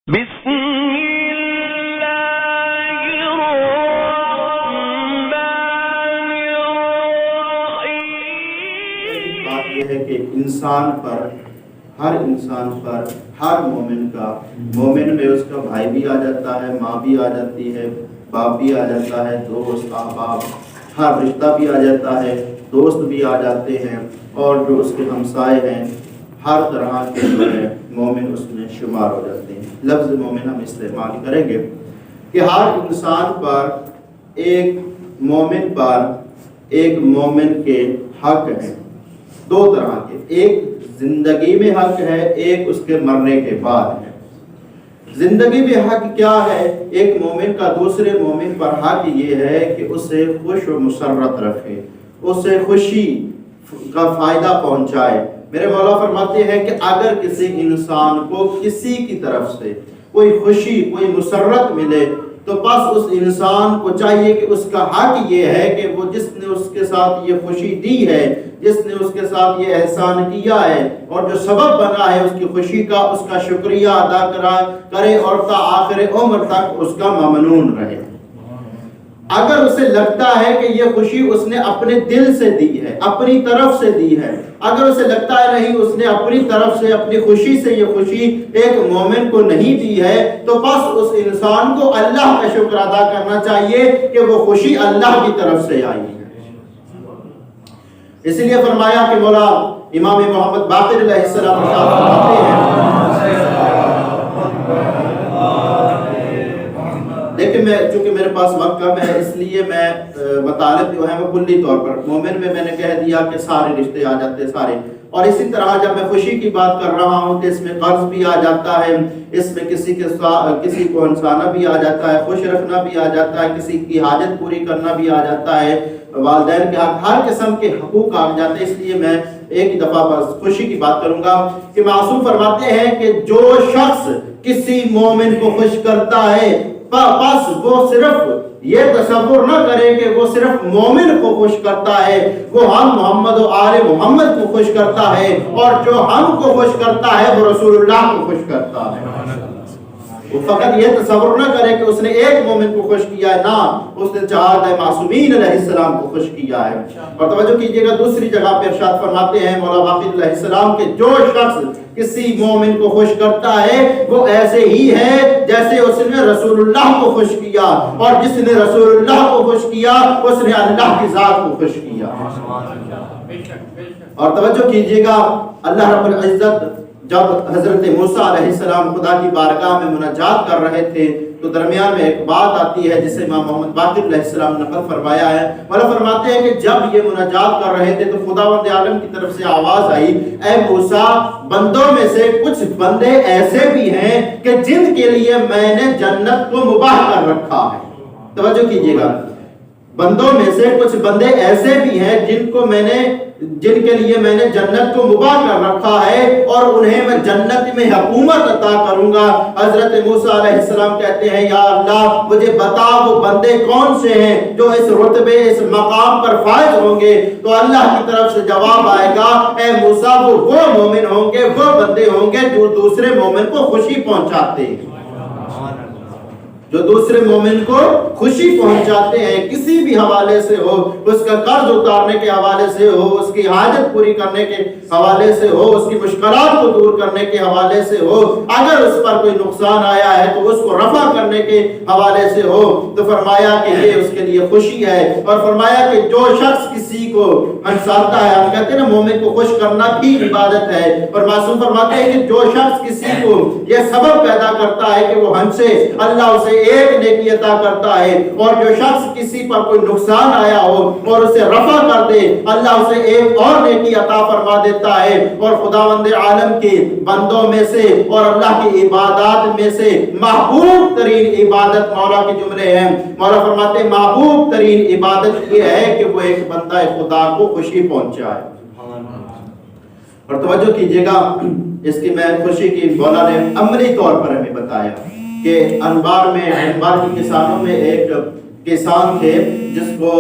بسم اللہ الرحمن الرحیم۔ بات یہ ہے کہ انسان پر، ہر انسان پر، ہر مومن میں اس کا بھائی بھی آ جاتا ہے، ماں بھی آ جاتی ہے، باپ بھی آ جاتا ہے، دوست احباب، ہر رشتہ بھی آ جاتا ہے، دوست بھی آ جاتے ہیں، اور جو اس کے ہمسائے ہیں، ہر طرح کے جو ہے مومن اس میں شمار ہو جاتے ہیں۔ لفظ مومن ہم استعمال کریں گے کہ ہر انسان پر ایک مومن کے حق ہیں، دو طرح کے، ایک زندگی میں حق ہے، ایک اس کے مرنے کے بعد ہے۔ زندگی میں حق کیا ہے؟ ایک مومن کا دوسرے مومن پر حق یہ ہے کہ اسے خوش و مسرت رکھے، اسے خوشی کا فائدہ پہنچائے۔ میرے مولا فرماتے ہیں کہ اگر کسی انسان کو کسی کی طرف سے کوئی خوشی، کوئی مسرت ملے، تو بس اس انسان کو چاہیے کہ اس کا حق یہ ہے کہ وہ جس نے اس کے ساتھ یہ خوشی دی ہے، جس نے اس کے ساتھ یہ احسان کیا ہے اور جو سبب بنا ہے اس کی خوشی کا، اس کا شکریہ ادا کرے اور تا آخر عمر تک اس کا ممنون رہے۔ اگر اسے لگتا ہے کہ یہ خوشی اس نے اپنے دل سے دی ہے، اپنی طرف سے دی ہے، اگر اسے لگتا ہے نہیں اس نے اپنی طرف سے، اپنی خوشی سے یہ خوشی ایک مومن کو نہیں دی ہے، تو بس اس انسان کو اللہ کا شکر ادا کرنا چاہیے کہ وہ خوشی اللہ کی طرف سے آئی ہے۔ اس لیے فرمایا کہ مولا امام محمد باقر علیہ السلام فرماتے ہیں، لیکن چونکہ میرے پاس وقت کم ہے اس لیے میں مطالب جو ہے وہ کلی طور پر، مومن میں نے کہہ دیا کہ سارے رشتے آ جاتے سارے، اور اسی طرح جب میں خوشی کی بات کر رہا ہوں تو اس میں قرض بھی آ جاتا ہے، اس میں کسی کو ہنسانا بھی آ جاتا ہے، خوش رکھنا بھی آ جاتا ہے، کسی کی حاجت پوری کرنا بھی آ جاتا ہے، والدین کے حق، ہر قسم کے حقوق آ جاتے ہیں۔ اس لیے میں ایک ہی دفعہ بس خوشی کی بات کروں گا کہ معصوم فرماتے ہیں کہ جو شخص کسی مومن کو خوش کرتا ہے، بس وہ صرف یہ تصور نہ کرے کہ وہ صرف مومن کو خوش کرتا ہے، وہ ہم محمد و آل محمد کو خوش کرتا ہے، اور جو ہم کو خوش کرتا ہے وہ رسول اللہ کو خوش کرتا ہے۔ وہ فقط یہ تصور نہ کرے کہ اس نے ایک مومن کو خوش کیا ہے، نہ، اس نے چہاد معصومین علیہ السلام کو خوش کیا ہے۔ اور توجہ کیجئے گا دوسری جگہ پہ ارشاد فرماتے ہیں مولا باقر علیہ السلام کہ جو شخص کسی مومن کو خوش کرتا ہے وہ ایسے ہی ہے جیسے اس نے رسول اللہ کو خوش کیا، اور جس نے رسول اللہ کو خوش کیا اس نے اللہ کی ذات کو خوش کیا۔ اور توجہ کیجئے گا اللہ رب العزت جب حضرت موسیٰ علیہ السلام خدا کی بارگاہ میں مناجات کر رہے تھے تو درمیان میں ایک بات آتی ہے جسے امام محمد باقر علیہ السلام نے نقل فرمایا ہے۔ مولا فرماتے ہیں کہ جب یہ مناجات کر رہے تھے تو خداوند عالم کی طرف سے آواز آئی، اے موسیٰ، بندوں میں سے کچھ بندے ایسے بھی ہیں کہ جن کے لیے میں نے جنت کو مباح کر رکھا ہے۔ توجہ کیجئے گا، بندوں میں سے کچھ بندے ایسے بھی ہیں جن کے لیے میں نے جنت کو مباح کر رکھا ہے، اور انہیں میں جنت میں حکومت عطا کروں گا۔ حضرت موسیٰ علیہ السلام کہتے ہیں، یا اللہ مجھے بتا وہ بندے کون سے ہیں جو اس رتبے، اس مقام پر فائز ہوں گے؟ تو اللہ کی طرف سے جواب آئے گا، اے موسیٰ وہ مومن ہوں گے، وہ بندے ہوں گے جو دوسرے مومن کو خوشی پہنچاتے ہیں، جو دوسرے مومن کو خوشی پہنچاتے ہیں، کسی بھی حوالے سے ہو، اس کا قرض اتارنے کے حوالے سے ہو، اس کی حاجت پوری کرنے کے حوالے سے ہو، اس کی مشکلات کو دور کرنے کے حوالے سے ہو، اگر اس پر کوئی نقصان آیا ہے تو اس کو رفع کرنے کے حوالے سے ہو، تو فرمایا کہ یہ اس کے لیے خوشی ہے۔ اور فرمایا کہ جو شخص کسی کو ہنساتا ہے، ہم کہتے ہیں نا مومن کو خوش کرنا بھی عبادت ہے، اور معصوم فرماتے ہیں کہ جو شخص کسی کو یہ سبب پیدا کرتا ہے کہ وہ ہنسے، اللہ اسے ایک نیکی عطا کرتا ہے، اور جو شخص کسی پر کوئی نقصان آیا ہو اور اسے رفع کر دے، اللہ اسے ایک اور نیکی عطا فرما دیتا ہے۔ اور خداوند عالم کے بندوں میں سے اور اللہ کی عبادات میں سے محبوب ترین عبادت مولا کے جملے ہیں، مولا فرماتے ہیں محبوب ترین عبادت یہ ہے کہ وہ ایک بندہ خدا کو خوشی پہنچائے۔ اور توجہ کیجئے گا، اس کی میں خوشی کی مولا نے عملی طور پر ہمیں بتایا کہ انبار کی کسانوں میں ایک کسان تھے جس کو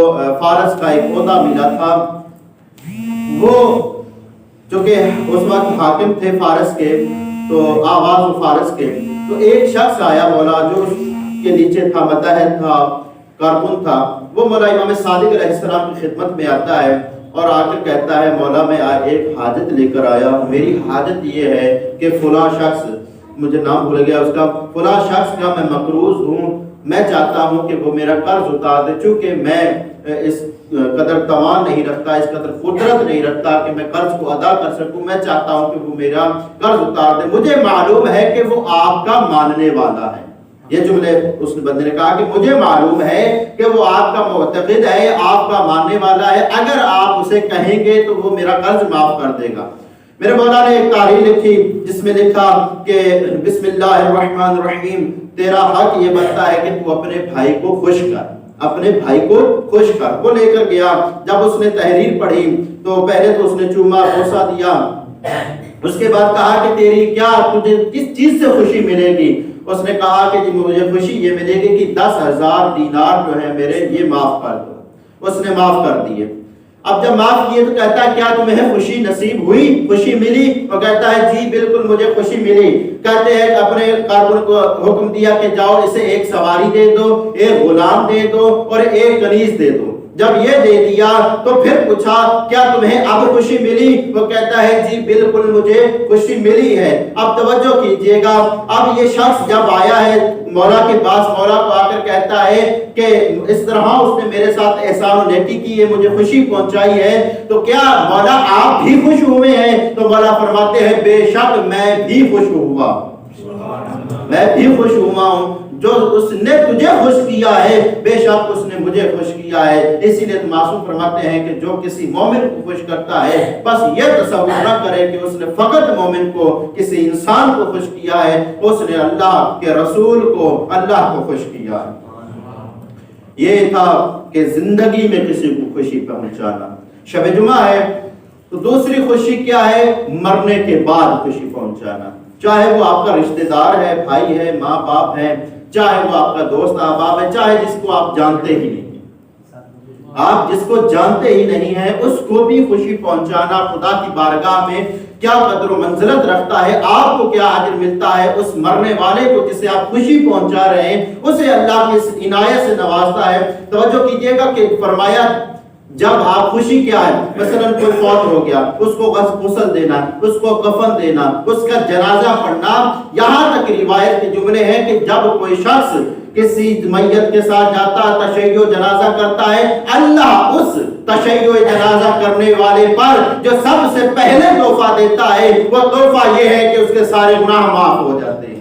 فارس کا ایک عہدہ ملا تھا۔ وہ چونکہ اس وقت حاکم تھے فارس کے، تو آواز و فارس کے تو ایک شخص آیا مولا جو اس کے نیچے تھا، متحد تھا، کارکن تھا، وہ مولا امام صادق علیہ السلام کی خدمت میں آتا ہے اور آ کر کہتا ہے مولا میں ایک حاجت لے کر آیا ہوں، میری حاجت یہ ہے کہ فلاں شخص، مجھے نام بھول گیا اس کا، فلاں شخص کا میں مقروض ہوں، میں چاہتا ہوں کہ وہ میرا قرض اتار دے، چونکہ میں اس قدر توان نہیں رکھتا، اس قدر قدرت نہیں رکھتا کہ میں قرض کو ادا کر سکوں، میں چاہتا ہوں کہ وہ میرا قرض اتار دے، مجھے معلوم ہے کہ وہ آپ کا ماننے والا ہے۔ یہ جملے اس بندے نے کہا کہ مجھے معلوم ہے کہ وہ آپ کا معتقد ہے، آپ کا ماننے والا ہے، اگر آپ اسے کہیں گے تو وہ میرا قرض معاف کر دے گا۔ میرے مولا نے ایک تحریر لکھی جس میں لکھا کہ بسم اللہ الرحمن الرحیم، تیرا حق یہ بنتا ہے کہ تو اپنے بھائی کو خوش کر، اپنے بھائی کو خوش کر۔ وہ لے کر گیا، جب اس نے تحریر پڑھی تو پہلے تو اس نے چوما بوسہ دیا، اس کے بعد کہا کہ تیری کیا، تجھے کس چیز سے خوشی ملے گی؟ اس نے کہا کہ مجھے خوشی یہ ملے گی کہ 10,000 دینار جو ہے میرے، یہ معاف کر دو۔ اس نے معاف کر دیے۔ اب جب معاف کیے تو کہتا ہے کیا تمہیں خوشی نصیب ہوئی، خوشی ملی؟ وہ کہتا ہے جی بالکل مجھے خوشی ملی۔ کہتے ہیں کہ اپنے کارکن کو حکم دیا کہ جاؤ اسے ایک سواری دے دو، ایک غلام دے دو اور ایک کنیز دے دو۔ جب یہ دے دیا تو پھر پوچھا کیا تمہیں اب خوشی ملی؟ وہ کہتا ہے جی بالکل مجھے خوشی ملی ہے۔ اب توجہ کیجئے گا، اب یہ شخص جب آیا ہے مولا کے پاس، مولا کو آ کر کہتا ہے کہ اس طرح اس نے میرے ساتھ احسان و نیکی کی ہے، مجھے خوشی پہنچائی ہے، تو کیا مولا آپ بھی خوش ہوئے ہیں؟ تو مولا فرماتے ہیں بے شک میں بھی خوش ہوا، میں بھی خوش ہوا ہوں، جو اس نے تجھے خوش کیا ہے بے شک اس نے مجھے خوش کیا ہے۔ اسی لیے معصوم فرماتے ہیں کہ جو کسی مومن کو خوش کرتا ہے بس یہ تصور نہ کرے کہ اس نے فقط مومن کو، کسی انسان کو خوش کیا ہے، اس نے اللہ کے رسول کو، اللہ کو خوش کیا ہے۔ یہ تھا کہ زندگی میں کسی کو خوشی پہنچانا۔ شب جمعہ ہے تو دوسری خوشی کیا ہے؟ مرنے کے بعد خوشی پہنچانا، چاہے وہ آپ کا رشتہ دار ہے، بھائی ہے، ماں باپ ہے، چاہے وہ آپ کا دوست احباب ہے، چاہے جس کو آپ جانتے ہی نہیں ہیں، آپ جس کو جانتے ہی نہیں ہیں اس کو بھی خوشی پہنچانا خدا کی بارگاہ میں کیا قدر و منزلت رکھتا ہے، آپ کو کیا اجر ملتا ہے، اس مرنے والے کو جسے آپ خوشی پہنچا رہے ہیں اسے اللہ کی عنایت سے نوازتا ہے۔ توجہ کیجئے گا کہ فرمایا جب آپ خوشی کیا ہے، مثلا کوئی فوت ہو گیا، اس کو غسل دینا، اس کو کفن دینا، اس کا جنازہ پڑھنا، یہاں تک روایت کے جملے ہیں کہ جب کوئی شخص کسی میت کے ساتھ جاتا ہے، تشیع جنازہ کرتا ہے، اللہ اس تشیع جنازہ کرنے والے پر جو سب سے پہلے تحفہ دیتا ہے وہ تحفہ یہ ہے کہ اس کے سارے گناہ معاف ہو جاتے ہیں۔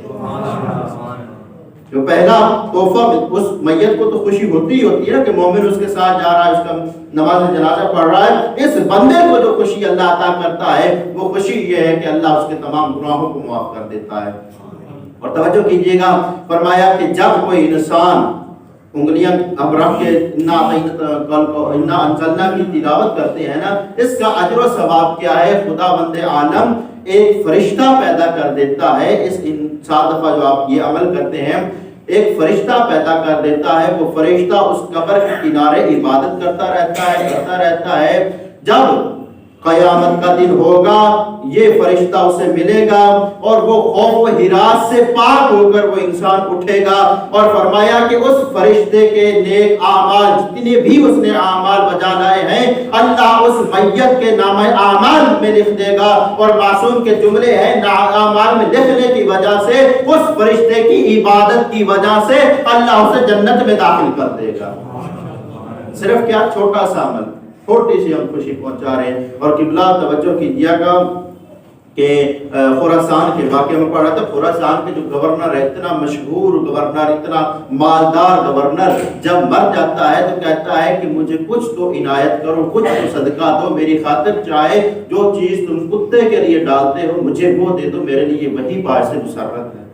جو پہلا تحفہ، اس میت کو تو خوشی ہوتی ہے کہ مومن اس کے ساتھ جا رہا ہے، اس کا نماز جنازہ پڑھ رہا ہے، اس بندے کو جو خوشی اللہ عطا کرتا ہے وہ خوشی یہ ہے کہ اللہ اس کے تمام گناہوں کو معاف کر دیتا ہے۔ اور توجہ کیجئے گا، فرمایا کہ جب کوئی انسان انگلیاں اب رکھ کے انا انزلنا کی تلاوت کرتے ہیں نا، اس کا اجر و ثواب کیا ہے؟ خداوند عالم ایک فرشتہ پیدا کر دیتا ہے، اس 7 دفعہ جو آپ یہ عمل کرتے ہیں ایک فرشتہ پیدا کر دیتا ہے، وہ فرشتہ اس قبر کے کنارے عبادت کرتا رہتا ہے۔ جب قیامت کا دن ہوگا یہ فرشتہ اسے ملے گا اور وہ خوف و ہراس سے پاک ہو کر وہ انسان اٹھے گا، اور فرمایا کہ اس فرشتے کے نیک اعمال جتنے بھی اس نے اعمال بجا لائے ہیں اللہ اس میت کے نام اعمال میں لکھ دے گا، اور معصوم کے جملے ہیں اعمال میں لکھنے کی وجہ سے، اس فرشتے کی عبادت کی وجہ سے اللہ اسے جنت میں داخل کر دے گا۔ صرف کیا چھوٹا سا عمل، چھوٹی سی ہم خوشی پہنچا رہے ہیں۔ اور قبلہ توجہ کیجیے گا کہ خراسان کے واقعے میں پڑھا تھا، خراسان کے جو گورنر ہے، اتنا مشہور گورنر، اتنا مالدار گورنر، جب مر جاتا ہے تو کہتا ہے کہ مجھے کچھ تو عنایت کرو، کچھ تو صدقہ دو میری خاطر، چاہے جو چیز تم کتے کے لیے ڈالتے ہو مجھے وہ دے دو، میرے لیے وہی باعث مسرت ہے۔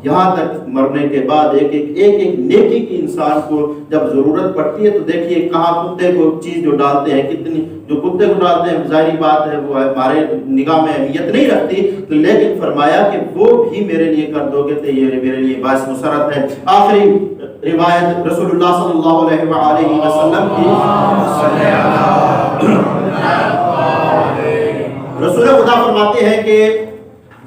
یہاں تک مرنے کے بعد ایک ایک نیکی کی انسان کو جب ضرورت پڑتی ہے تو دیکھیے کہاں کتے کو چیز جو ڈالتے ہیں، کتنی جو کتے کو ڈالتے ہیں ظاہری بات ہے وہ ہمارے نگاہ میں اہمیت نہیں رکھتی، تو لیکن فرمایا کہ وہ بھی میرے لیے کر دو گے تو یہ میرے لیے باعث مسرت ہے۔ آخری روایت رسول اللہ صلی اللہ علیہ وآلہ وسلم کی، رسول خدا فرماتے ہیں کہ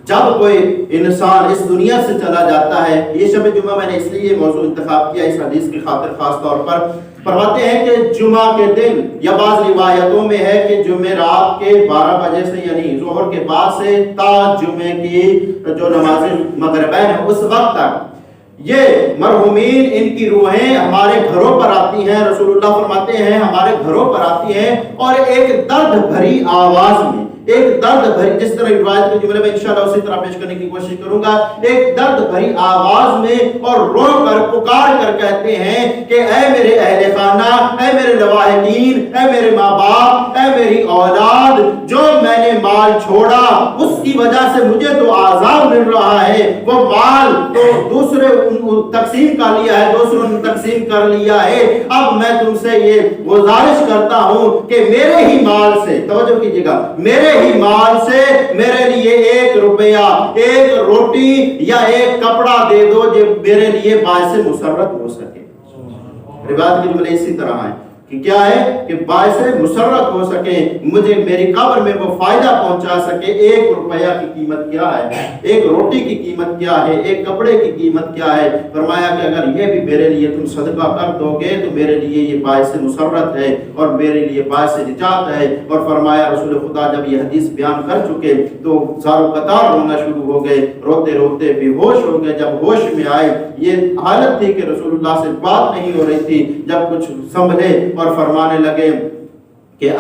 جب کوئی انسان اس دنیا سے چلا جاتا ہے، یہ شب جمعہ میں نے اس لیے موضوع انتخاب کیا اس حدیث کی خاطر خاص طور پر، فرماتے ہیں کہ جمعہ کے دن، یا بعض روایتوں میں ہے کہ جمعرات کے 12 بجے سے یعنی ظہر کے بعد سے تا جمعے کی جو نماز مغربین ہے اس وقت تک یہ مرحومین ان کی روحیں ہمارے گھروں پر آتی ہیں۔ رسول اللہ فرماتے ہیں ہمارے گھروں پر آتی ہیں اور ایک درد بھری آواز میں، ایک درد بھری، جس طرح روایت کے جملے میں انشاءاللہ اسی طرح پیش کرنے کی کوشش کروں گا، ایک درد بھری آواز میں اور رو کر پکار کر کہتے ہیں کہ اے میرے اہل خانہ، اے میرے لواحقین، اے میرے ماں باپ، اے میری اولاد، جو میں نے مال چھوڑا اس کی وجہ سے مجھے تو عذاب مل رہا ہے، وہ مال تو دوسرے تقسیم کر لیا ہے، دوسروں نے تقسیم کر لیا ہے، اب میں تم سے یہ گزارش کرتا ہوں کہ میرے ہی مال سے، توجہ کیجئے گا، میرے ہی مال سے میرے لیے 1 روپیہ، 1 روٹی یا 1 کپڑا دے دو جو میرے لیے باعث مسرت ہو سکے۔ روایت کے جملے اسی طرح ہیں کہ کیا ہے کہ باعث مسرت ہو سکے، مجھے میری قبر میں وہ فائدہ پہنچا سکے۔ 1 روپیہ کی قیمت کیا ہے، 1 روٹی کی قیمت کیا ہے، 1 کپڑے کی قیمت کیا ہے۔ فرمایا کہ اگر یہ بھی میرے لیے تم صدقہ کر دو گے تو میرے لیے یہ باعث مسرت ہے اور میرے لیے باعث نجات ہے۔ اور فرمایا رسول خدا جب یہ حدیث بیان کر چکے تو زارو قطار رونا شروع ہو گئے، روتے روتے بے ہوش ہو گئے۔ جب ہوش میں آئے، یہ حالت تھی کہ رسول اللہ سے بات نہیں ہو رہی تھی، جب کچھ سنبھلے اور فرمانے لگے کہ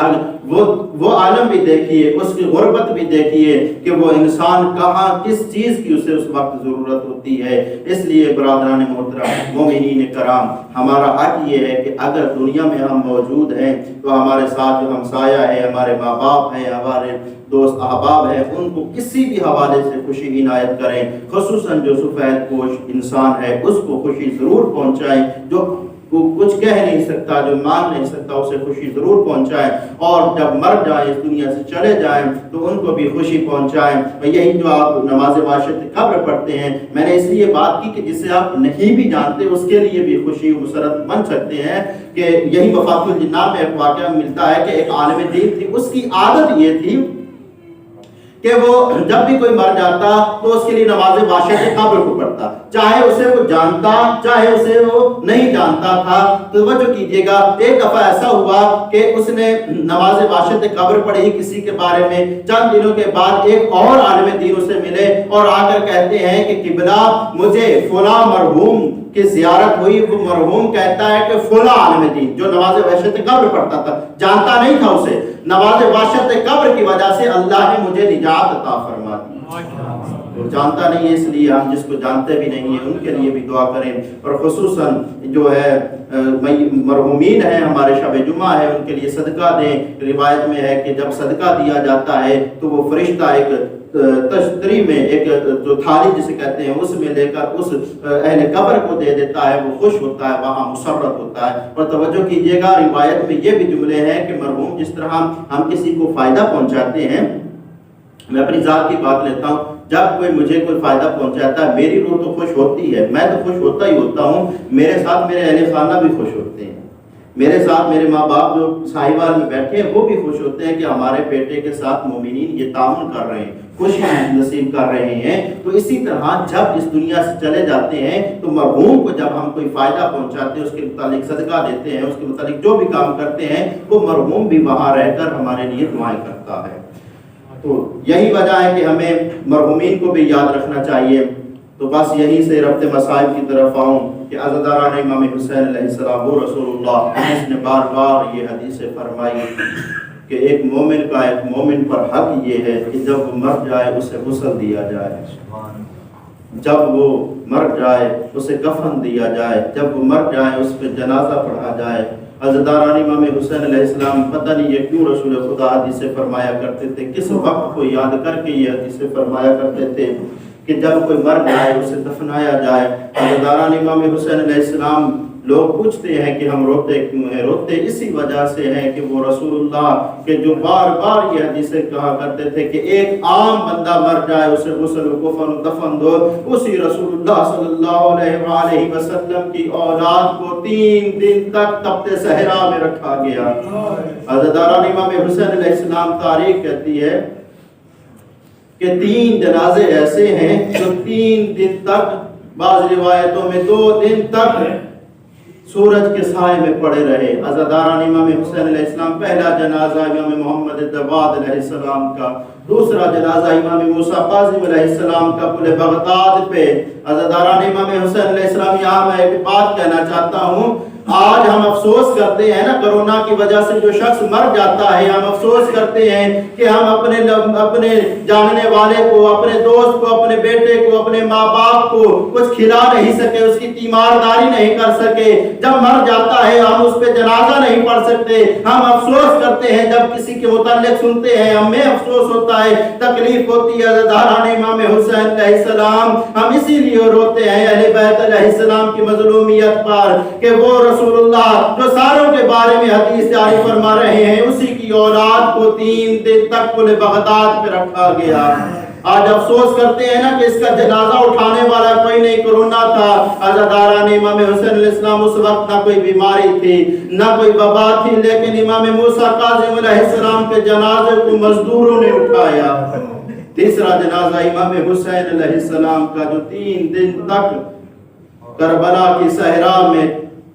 وہ عالم بھی دیکھیے، اس کی غربت بھی دیکھیے کہ وہ انسان کہاں کس چیز کی اسے اس وقت ضرورت ہوتی ہے۔ اس لیے برادران محترم، مومنین کرام، ہمارا حق یہ ہے کہ اگر دنیا میں ہم موجود ہیں تو ہمارے ساتھ جو ہمسایہ ہے، ہمارے ماں باپ ہیں، ہمارے دوست احباب ہیں، ان کو کسی بھی حوالے سے خوشی عنایت کریں، خصوصاً جو سفید پوش انسان ہے اس کو خوشی ضرور پہنچائیں، جو وہ کچھ کہہ نہیں سکتا، جو مان نہیں سکتا، اسے خوشی ضرور پہنچائیں، اور جب مر جائیں، اس دنیا سے چلے جائیں تو ان کو بھی خوشی پہنچائیں۔ یہی جو آپ نماز واشت قبر پڑھتے ہیں، میں نے اس لیے بات کی کہ جسے آپ نہیں بھی جانتے اس کے لیے بھی خوشی مسرت بن سکتے ہیں، کہ یہی وفات الجنہ میں ایک واقعہ ملتا ہے کہ ایک عالم دین تھی، اس کی عادت یہ تھی کہ وہ جب بھی کوئی مر جاتا تو اس کے لیے نماز واشت قبر کو پڑھتا، چاہے اسے وہ جانتا چاہے اسے وہ نہیں جانتا تھا۔ توجہ کیجئے گا، ایک دفعہ ایسا ہوا کہ اس نے نماز واشت قبر پڑھی کسی کے بارے میں، چند دنوں کے بعد ایک اور عالم دین اسے ملے اور آ کر کہتے ہیں کہ قبلہ مجھے فلاں مرحوم کی زیارت ہوئی۔ وہ مرحوم کہتا ہے کہ فلاں عالم دین جو نماز واشت قبر پڑھتا تھا، جانتا نہیں تھا اسے، نماز واشت قبر کی وجہ سے اللہ نے مجھے نجات عطا فرما دی۔ وہ جانتا نہیں ہے، اس لیے ہم جس کو جانتے بھی نہیں ہیں ان کے لیے بھی دعا کریں، اور خصوصاً جو ہے مرحومین ہیں، ہمارے شب جمعہ ہے، ان کے لیے صدقہ دیں۔ روایت میں ہے کہ جب صدقہ دیا جاتا ہے تو وہ فرشتہ ایک تشتری میں، ایک جو تھالی جسے کہتے ہیں، اس میں لے کر اس اہل قبر کو دے دیتا ہے، وہ خوش ہوتا ہے، وہاں مسرت ہوتا ہے۔ اور توجہ کیجئے گا، روایت میں یہ بھی جملے ہیں کہ مرحوم جس طرح ہم کسی کو فائدہ پہنچاتے ہیں، میں اپنی ذات کی بات لیتا ہوں، جب کوئی مجھے کوئی فائدہ پہنچاتا ہے میری روح تو خوش ہوتی ہے، میں تو خوش ہوتا ہی ہوتا ہوں، میرے ساتھ میرے اہل خانہ بھی خوش ہوتے ہیں، میرے ساتھ میرے ماں باپ جو ساحیوال میں بیٹھے ہیں وہ بھی خوش ہوتے ہیں کہ ہمارے بیٹے کے ساتھ مومنین یہ تعاون کر رہے ہیں، خوشی نصیب کر رہے ہیں۔ تو اسی طرح جب اس دنیا سے چلے جاتے ہیں تو مرحوم کو جب ہم کوئی فائدہ پہنچاتے ہیں، اس کے متعلق صدقہ دیتے ہیں، اس کے متعلق جو بھی کام کرتے ہیں، وہ مرحوم بھی وہاں رہ کر ہمارے لیے دعائیں کرتا ہے۔ تو یہی وجہ ہے کہ ہمیں مرحومین کو بھی یاد رکھنا چاہیے۔ تو بس یہی سے ربط مسائل کی طرف آؤں کہ عزاداران امام حسین علیہ السلام وہ رسول اللہ جس نے بار بار یہ حدیث فرمائی کہ ایک مومن پر حق یہ ہے کہ جب وہ مر جائے اسے غسل دیا جائے، جب وہ مر جائے اسے کفن دیا جائے، جب وہ مر جائے اس پہ جنازہ پڑھا جائے۔ عزاداران امام حسین علیہ السلام پتہ نہیں یہ کیوں رسول خدا حدیث فرمایا کرتے تھے، کس وقت کو یاد کر کے یہ حدیث فرمایا کرتے تھے کہ جب کوئی مر جائے اسے دفنایا جائے۔ عزاداران امام حسین علیہ السلام، لوگ پوچھتے ہیں کہ ہم روتے کیوں ہیں؟ روتے اسی وجہ سے ہیں کہ وہ رسول اللہ کے جو بار بار یہ حدیثیں کہا کرتے تھے کہ ایک عام بندہ مر جائے اسے غسل و کفن و دفن دو، اسی رسول اللہ صلی اللہ علیہ وآلہ وسلم کی اولاد کو 3 دن تک تپت صحرا میں رکھا گیا۔ عزاداران امام حسین علیہ السلام تاریخ کہتی ہے کہ 3 جنازے ایسے ہیں جو 3 دن تک، بعض روایتوں میں 2 دن تک سورج کے سائے میں پڑے رہے۔ عزاداران امام حسین علیہ السلام، پہلا جنازہ امام محمد جواد علیہ السلام کا، دوسرا جنازہ امام موسیٰ کاظم علیہ السلام کا پل بغداد پہ۔ عزاداران امام حسین علیہ السلام، یہاں میں ایک بات کہنا چاہتا ہوں، آج ہم افسوس کرتے ہیں نا کرونا کی وجہ سے جو شخص مر جاتا ہے، ہم افسوس کرتے ہیں کہ ہم اپنے جاننے والے کو، اپنے دوست کو، اپنے بیٹے کو، اپنے ماں باپ کو کچھ کھلا نہیں سکے، اس کی تیمارداری نہیں کر سکے۔ جب مر جاتا ہے ہم اس پہ جنازہ نہیں پڑھ سکتے، ہم افسوس کرتے ہیں جب کسی کے متعلق سنتے ہیں، ہمیں افسوس ہوتا ہے، تکلیف ہوتی ہے۔ عزاداران امام حسین علیہ السلام، ہم اسی لیے روتے ہیں اہل بیت علیہ السلام کی مظلومیت پر کہ وہ رسول اللہ جو ساروں کے بارے میں حدیث جاری فرما رہے ہیں، اسی کی اولاد کو 3 دن تک پل بغداد پہ رکھا گیا۔ آج افسوس کرتے ہیں نا کہ اس کا جنازہ اٹھانے والا کوئی نہیں، کرونا تھا۔ عزاداران امام حسین علیہ السلام اس وقت نہ کوئی بیماری تھی، نہ کوئی وبا تھی، لیکن امام موسیٰ کاظم علیہ السلام کے جنازے کو مزدوروں نے اٹھایا۔ تیسرا جنازہ امام حسین علیہ السلام کا جو 3 دن تک کربلا کی صحرا میں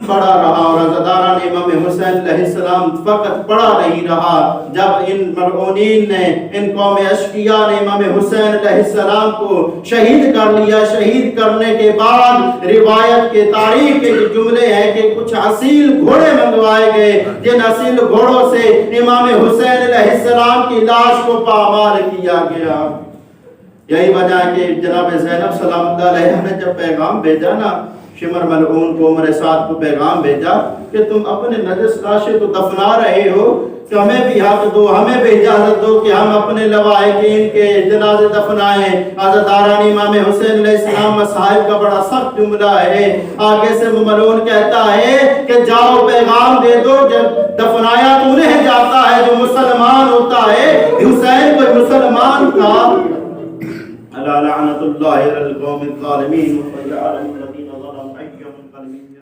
پڑا رہا، اور عزاداران امام حسین علیہ السلام فقط پڑا نہیں رہا، جب ان ملعونین نے، ان قوم اشقیاء نے امام حسین علیہ السلام کو شہید کر لیا۔ شہید کرنے کے بعد روایت کے تاریخ کے جملے ہیں کہ کچھ اصیل گھوڑے منگوائے گئے، جن اصیل گھوڑوں سے امام حسین علیہ السلام کی لاش کو پامال کیا گیا۔ یہی وجہ ہے کہ جناب زینب سلام اللہ علیہ نے جب پیغام بھیجا نا شمر ملعون کو، عمر سعد کو پیغام بھیجا کہ تم اپنے نجس لاشیں کو دفنا رہے ہو، کہ ہمیں بھی حق دو، ہمیں بھی اجازت دو کہ ہم اپنے لواحقین کے جنازے دفنائیں۔ عزاداران امام حسین علیہ السلام مصائب کا بڑا سخت جملہ ہے۔ آگے سے ملعون کہتا ہے کہ جاؤ پیغام دے دو، جب دفنایا تو انہیں جاتا ہے جو مسلمان ہوتا ہے، حسین کوئی مسلمان تھا۔ الا لعنت اللہ علی القوم الظالمین وجعلهم الذین ظلموا حیا من قلبهم